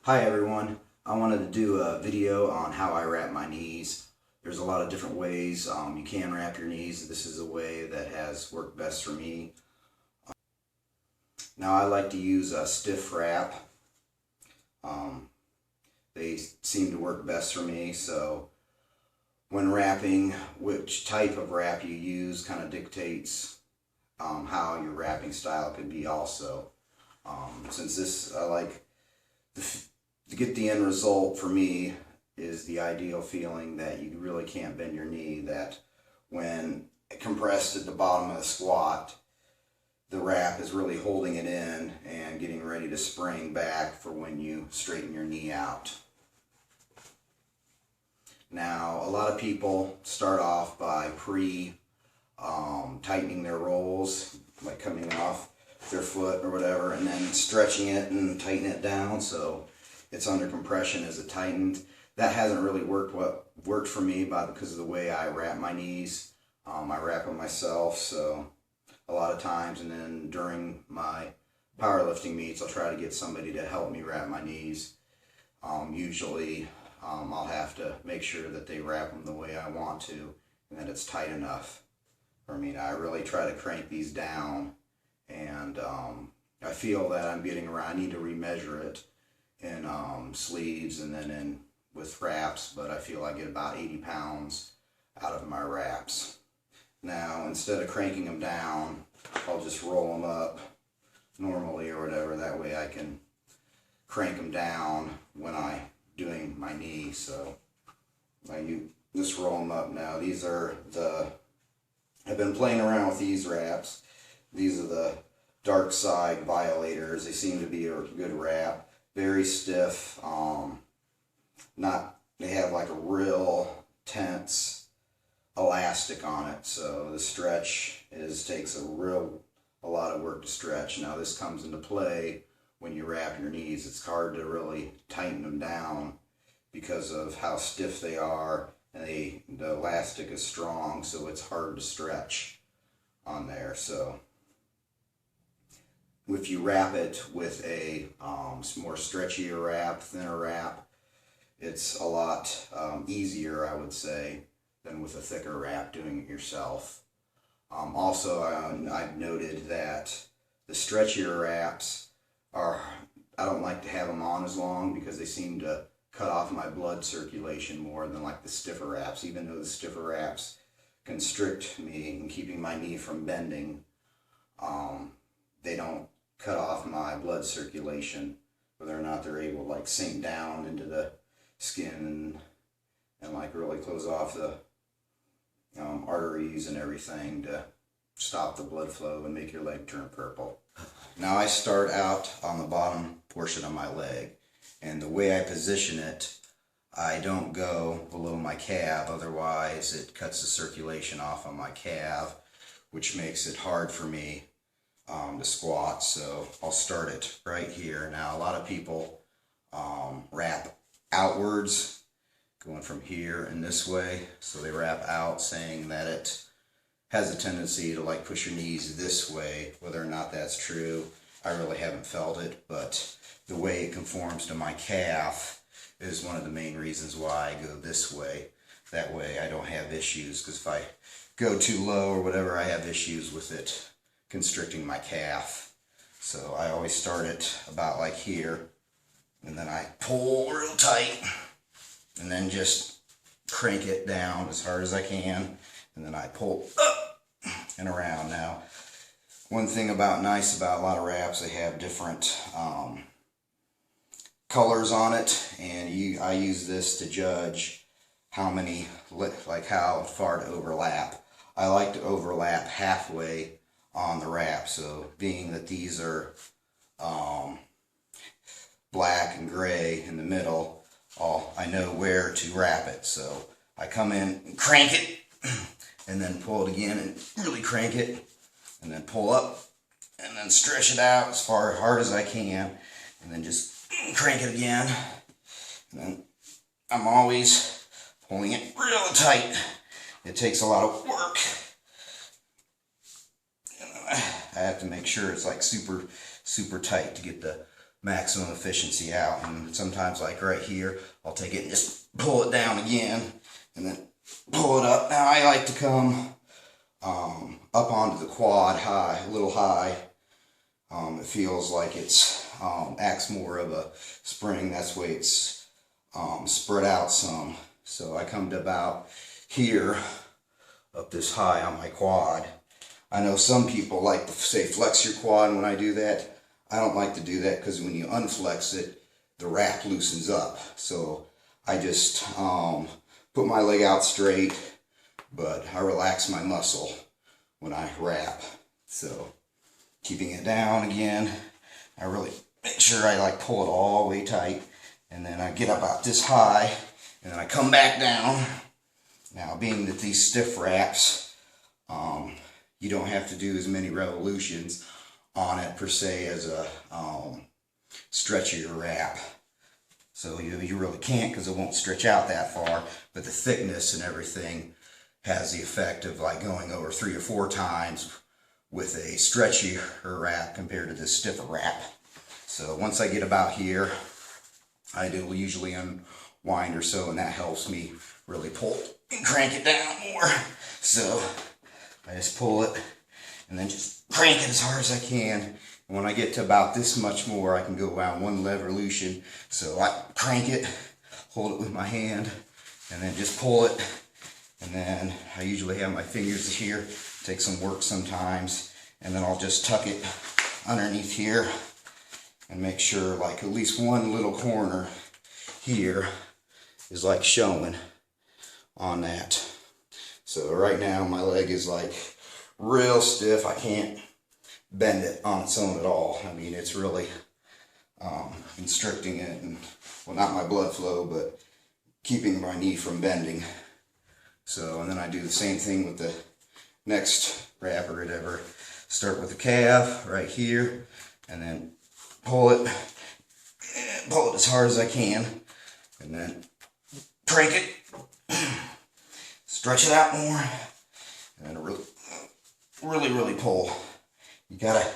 Hi everyone, I wanted to do a video on how I wrap my knees. There's a lot of different ways you can wrap your knees. This is a way that has worked best for me. Now I like to use a stiff wrap. They seem to work best for me, so when wrapping, which type of wrap you use kind of dictates how your wrapping style could be also. Since this, I like to get the end result for me is the ideal feeling that you really can't bend your knee, that when compressed at the bottom of the squat, the wrap is really holding it in and getting ready to spring back for when you straighten your knee out. Now, a lot of people start off by tightening their rolls, like coming off their foot or whatever, and then stretching it and tightening it down so it's under compression as it tightened. That hasn't really worked for me because of the way I wrap my knees. I wrap them myself, so a lot of times, and then during my powerlifting meets, I'll try to get somebody to help me wrap my knees. Usually, I'll have to make sure that they wrap them the way I want to, and that it's tight enough for me. I really try to crank these down, and I feel that I'm getting around. I need to remeasure it in sleeves and then with wraps, but I feel I get about 80 pounds out of my wraps. Now, instead of cranking them down, I'll just roll them up normally or whatever. That way I can crank them down when I'm doing my knee. So I just roll them up now. These are I've been playing around with these wraps. These are the Dark Side Violators. They seem to be a good wrap. Very stiff. They have like a real tense elastic on it, so the stretch takes a lot of work to stretch. Now this comes into play when you wrap your knees. It's hard to really tighten them down because of how stiff they are, and the elastic is strong, so it's hard to stretch on there. So if you wrap it with a more stretchier wrap, thinner wrap, it's a lot easier, I would say, than with a thicker wrap doing it yourself. Also, I've noted that the stretchier wraps I don't like to have them on as long because they seem to cut off my blood circulation more than like the stiffer wraps. Even though the stiffer wraps constrict me and keeping my knee from bending, they don't cut off my blood circulation, whether or not they're able to like sink down into the skin and like really close off the arteries and everything to stop the blood flow and make your leg turn purple. Now I start out on the bottom portion of my leg, and the way I position it, I don't go below my calf, otherwise it cuts the circulation off on my calf, which makes it hard for me to squat. So I'll start it right here. Now a lot of people wrap outwards, going from here and this way, so they wrap out, saying that it has a tendency to like push your knees this way. Whether or not that's true, I really haven't felt it, but the way it conforms to my calf is one of the main reasons why I go this way. That way I don't have issues, because if I go too low or whatever, I have issues with it constricting my calf. So I always start it about like here, and then I pull real tight, and then just crank it down as hard as I can, and then I pull up and around. Now, one thing nice about a lot of wraps, they have different colors on it, and I use this to judge how far to overlap. I like to overlap halfway on the wrap, so being that these are black and gray in the middle, I know where to wrap it. So I come in and crank it, and then pull it again and really crank it, and then pull up, and then stretch it out as hard as I can, and then just crank it again. And then I'm always pulling it real tight. It takes a lot of work. I have to make sure it's like super tight to get the maximum efficiency out. And sometimes, like right here, I'll take it and just pull it down again and then pull it up. Now I like to come up onto the quad high, a little high. It feels like it's acts more of a spring. That's why it's spread out some. So I come to about here, up this high on my quad. I know some people like to say flex your quad, and when I do that, I don't like to do that because when you unflex it, the wrap loosens up. So I just put my leg out straight, but I relax my muscle when I wrap. So keeping it down again, I really make sure I like pull it all the way tight, and then I get about this high, and then I come back down. Now, being that these stiff wraps, you don't have to do as many revolutions on it per se as a stretchier wrap. So you really can't, because it won't stretch out that far, but the thickness and everything has the effect of like going over 3 or 4 times with a stretchier wrap compared to this stiffer wrap. So once I get about here, I do usually unwind or so, and that helps me really pull and crank it down more. So I just pull it and then just crank it as hard as I can. And when I get to about this much more, I can go around 1 revolution. So I crank it, hold it with my hand, and then just pull it. And then I usually have my fingers here, take some work sometimes, and then I'll just tuck it underneath here and make sure like at least one little corner here is like showing on that. So right now my leg is like real stiff. I can't bend it on its own at all. I mean, it's really constricting it, and well, not my blood flow, but keeping my knee from bending. So, and then I do the same thing with the next wrap or whatever. Start with the calf right here, and then pull it as hard as I can, and then crank it, stretch it out more, and then really pull. You gotta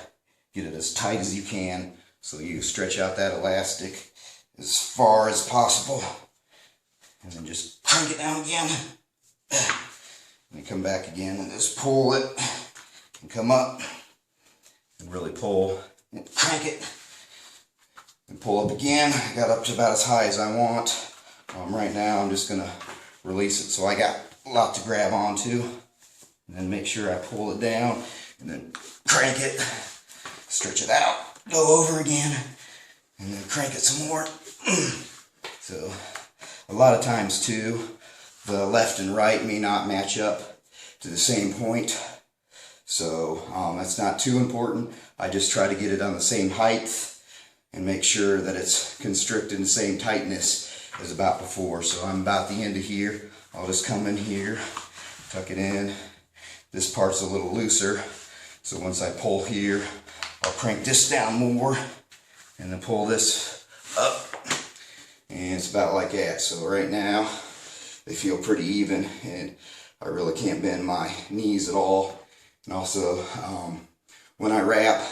get it as tight as you can, so you stretch out that elastic as far as possible, and then just crank it down again. And come back again and just pull it and come up and really pull and crank it and pull up again. I got up to about as high as I want. Right now I'm just gonna release it, so I got a lot to grab onto, and then make sure I pull it down and then crank it, stretch it out, go over again, and then crank it some more. So a lot of times too, the left and right may not match up to the same point, so that's not too important. I just try to get it on the same height and make sure that it's constricted in the same tightness as about before. So I'm about the end of here. I'll just come in here, tuck it in. This part's a little looser, so once I pull here, I'll crank this down more and then pull this up, and it's about like that. So right now they feel pretty even, and I really can't bend my knees at all. And also, when I wrap,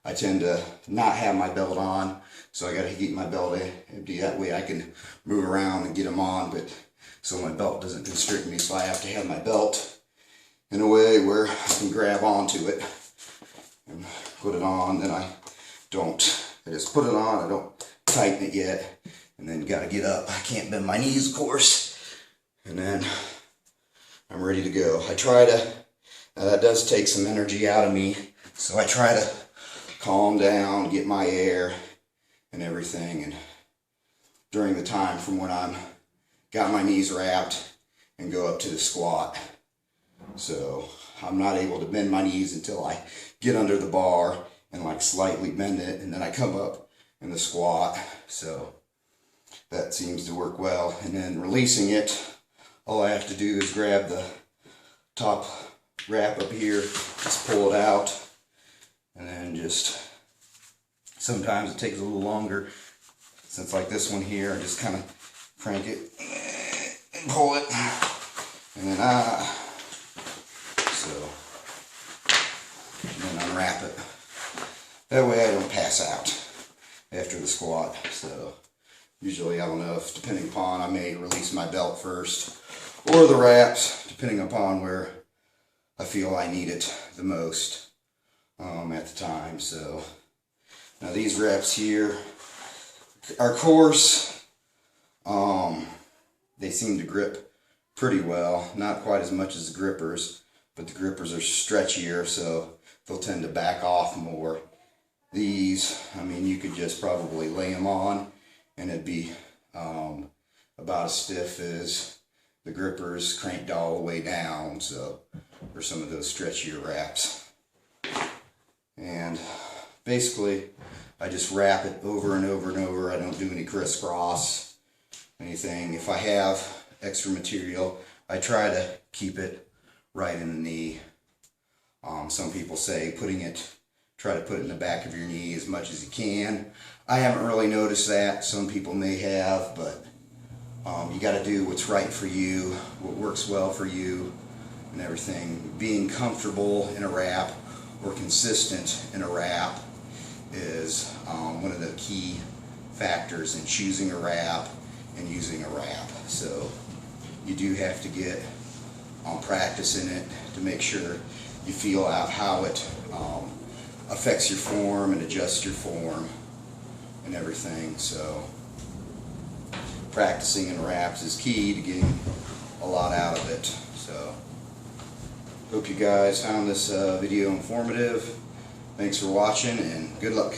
I tend to not have my belt on, so I got to keep my belt empty. That way I can move around and get them on, but so my belt doesn't constrict me. So I have to have my belt in a way where I can grab onto it and put it on. Then I just put it on. I don't tighten it yet, and then got to get up. I can't bend my knees, of course. And then I'm ready to go. I try to, that does take some energy out of me, so I try to calm down, get my air and everything, and during the time from when I'm got my knees wrapped and go up to the squat. So I'm not able to bend my knees until I get under the bar and like slightly bend it, and then I come up in the squat. So that seems to work well. And then releasing it, all I have to do is grab the top wrap up here, just pull it out, and then just, sometimes it takes a little longer, since like this one here, I just kind of crank it and pull it, and then and then unwrap it. That way I don't pass out. after the squat. So usually, I don't know if, depending upon, I may release my belt first or the wraps, depending upon where I feel I need it the most at the time. So now these reps here are coarse. They seem to grip pretty well, not quite as much as the grippers, but the grippers are stretchier, so they'll tend to back off more. These, I mean, you could just probably lay them on and it'd be about as stiff as the grippers cranked all the way down. So for some of those stretchier wraps. And basically I just wrap it over and over and over. I don't do any crisscross, anything. If I have extra material, I try to keep it right in the knee. Some people say try to put it in the back of your knee as much as you can. I haven't really noticed that. Some people may have, but you got to do what's right for you, what works well for you, and everything. Being comfortable in a wrap or consistent in a wrap is one of the key factors in choosing a wrap and using a wrap. So you do have to get practice in it to make sure you feel out how it affects your form and adjusts your form and everything. So practicing in wraps is key to getting a lot out of it. So hope you guys found this video informative. Thanks for watching and good luck.